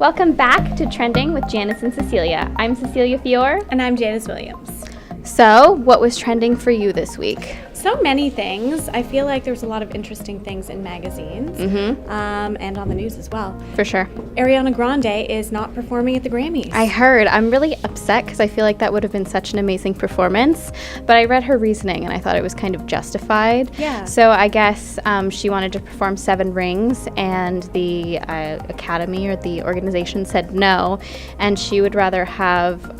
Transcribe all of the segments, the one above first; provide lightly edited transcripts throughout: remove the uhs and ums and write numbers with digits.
Welcome back to Trending with Janis and Cecelia. I'm Cecelia Fiore. And I'm Janice Williams. So, what was trending for you this week? So many things. I feel like there's a lot of interesting things in magazines and on the news as well. For sure. Ariana Grande is not performing at the Grammys. I heard. I'm really upset because I feel like that would have been such an amazing performance. But I read her reasoning and I thought it was kind of justified. Yeah. So I guess she wanted to perform 7 Rings and the Academy or the organization said no. And she would rather have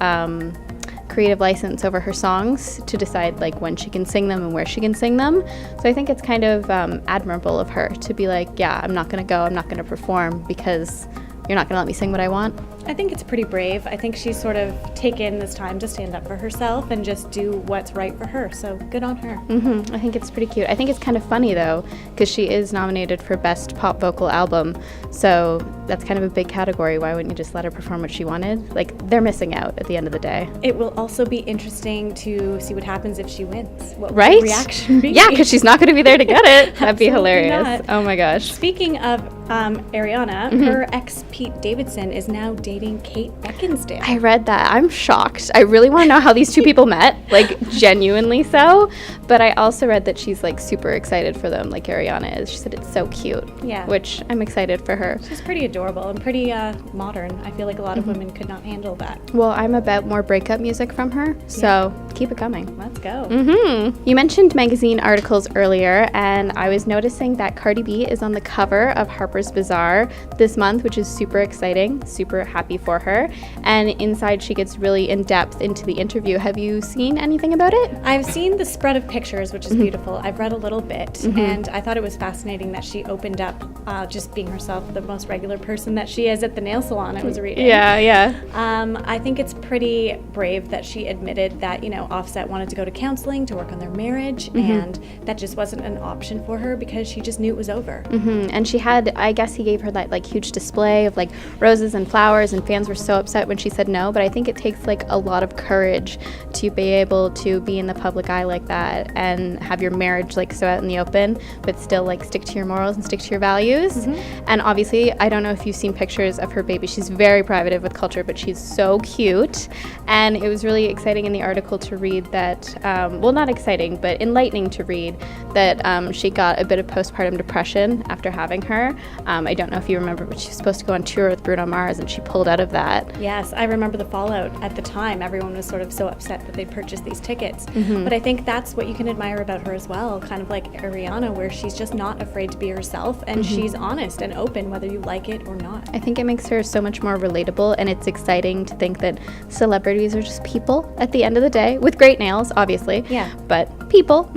creative license over her songs to decide like when she can sing them and where she can sing them. So I think it's kind of admirable of her to be like, yeah, I'm not going to go, I'm not going to perform because you're not going to let me sing what I want. I think it's pretty brave. I think she's sort of taken this time to stand up for herself and just do what's right for her. So good on her. I think it's pretty cute. I think it's kind of funny though, because she is nominated for Best Pop Vocal Album. So that's kind of a big category. Why wouldn't you just let her perform what she wanted? Like, they're missing out at the end of the day. It will also be interesting to see what happens if she wins. What right? will the reaction be? Yeah, because she's not going to be there to get it. That'd be hilarious. Not. Oh my gosh. Speaking of Ariana, her ex Pete Davidson is now dating Kate Beckinsale. I read that. I'm shocked. I really want to know how these two people met, like genuinely so. But I also read that she's like super excited for them, like Ariana is. She said it's so cute. Yeah. Which I'm excited for her. She's pretty adorable and pretty modern. I feel like a lot of women could not handle that. Well, I'm about more breakup music from her, so keep it coming. Let's go. You mentioned magazine articles earlier, and I was noticing that Cardi B is on the cover of Harper's Bazaar this month, which is super exciting, super happy for her. And inside she gets really in depth into the interview. Have you seen anything about it? I've seen the spread of pictures, which is beautiful. I've read a little bit, and I thought it was fascinating that she opened up just being herself, the most regular person that she is at the nail salon I was reading. Yeah. I think it's pretty brave that she admitted that, Offset wanted to go to counseling to work on their marriage, and that just wasn't an option for her because she just knew it was over. And she had, I guess he gave her that like huge display of like roses and flowers, and fans were so upset when she said no, but I think it takes like a lot of courage to be able to be in the public eye like that and have your marriage like so out in the open, but still like stick to your morals and stick to your values. And obviously, I don't know if you've seen pictures of her baby. She's very private with culture, but she's so cute. And it was really exciting in the article to read that, well, not exciting, but enlightening to read that she got a bit of postpartum depression after having her. I don't know if you remember, but she was supposed to go on tour with Bruno Mars and she pulled out of that. Yes, I remember the fallout at the time. Everyone was sort of so upset that they purchased these tickets. But I think that's what you can admire about her as well, kind of like Ariana, where she's just not afraid to be herself and she's honest and open whether you like it or not. I think it makes her so much more relatable, and it's exciting to think that celebrities are just people at the end of the day, with great nails, obviously. Yeah. But people.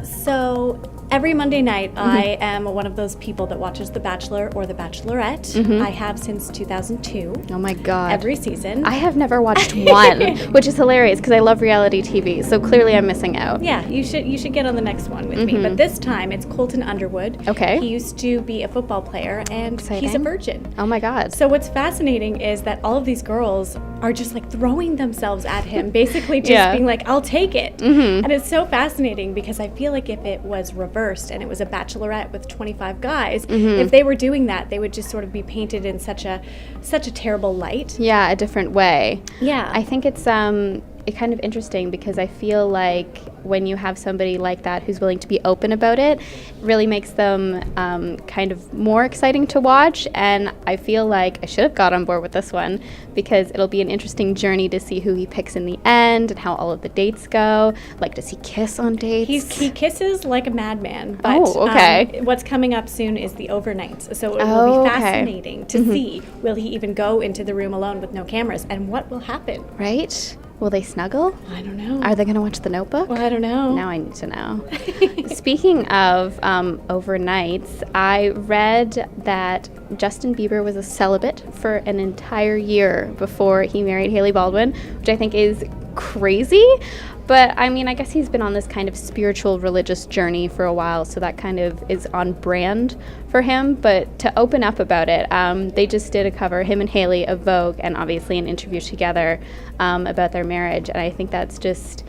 So every Monday night, I am one of those people that watches The Bachelor or The Bachelorette. I have since 2002. Oh my God. Every season. I have never watched one, which is hilarious because I love reality TV, so clearly I'm missing out. Yeah, you should get on the next one with me. But this time it's Colton Underwood. Okay. He used to be a football player and he's a virgin. Oh my God. So what's fascinating is that all of these girls are just like throwing themselves at him, basically just being like, I'll take it. And it's so fascinating because I feel like if it was reversed and it was a bachelorette with 25 guys, if they were doing that, they would just sort of be painted in such a terrible light. Yeah, a different way. Yeah. I think it's kind of interesting because I feel like when you have somebody like that who's willing to be open about it, really makes them kind of more exciting to watch. And I feel like I should have got on board with this one because it'll be an interesting journey to see who he picks in the end and how all of the dates go. Like, does he kiss on dates? He kisses like a madman. But what's coming up soon is the overnights. So it will be fascinating to see, will he even go into the room alone with no cameras, and what will happen? Right? Will they snuggle? I don't know. Are they going to watch The Notebook? Well, I don't know. Now I need to know. Speaking of overnights, I read that Justin Bieber was a celibate for an entire year before he married Hailey Baldwin, which I think is crazy. But I mean, I guess he's been on this kind of spiritual religious journey for a while, so that kind of is on brand for him. But to open up about it, they just did a cover, him and Hailey, of Vogue, and obviously an interview together about their marriage. And I think that's just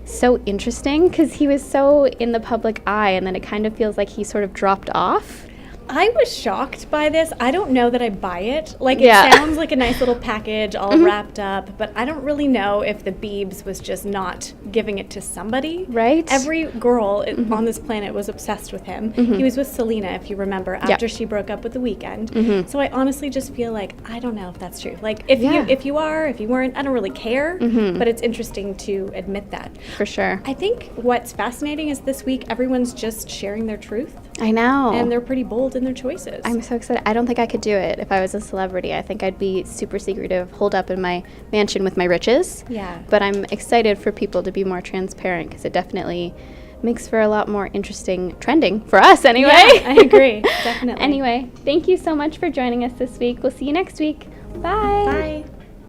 so interesting because he was so in the public eye, and then it kind of feels like he sort of dropped off. I was shocked by this. I don't know that I buy it. Like, it Yeah. sounds like a nice little package all wrapped up, but I don't really know if the Biebs was just not giving it to somebody. Right. Every girl on this planet was obsessed with him. He was with Selena, if you remember, after she broke up with The Weeknd. So I honestly just feel like, I don't know if that's true. Like, if you weren't, I don't really care, but it's interesting to admit that. For sure. I think what's fascinating is this week, everyone's just sharing their truth. I know. And they're pretty bold in their choices. I'm so excited. I don't think I could do it if I was a celebrity. I think I'd be super secretive, holed up in my mansion with my riches. Yeah. But I'm excited for people to be more transparent because it definitely makes for a lot more interesting trending for us anyway. Yeah, I agree. Definitely. Anyway, thank you so much for joining us this week. We'll see you next week. Bye. Bye.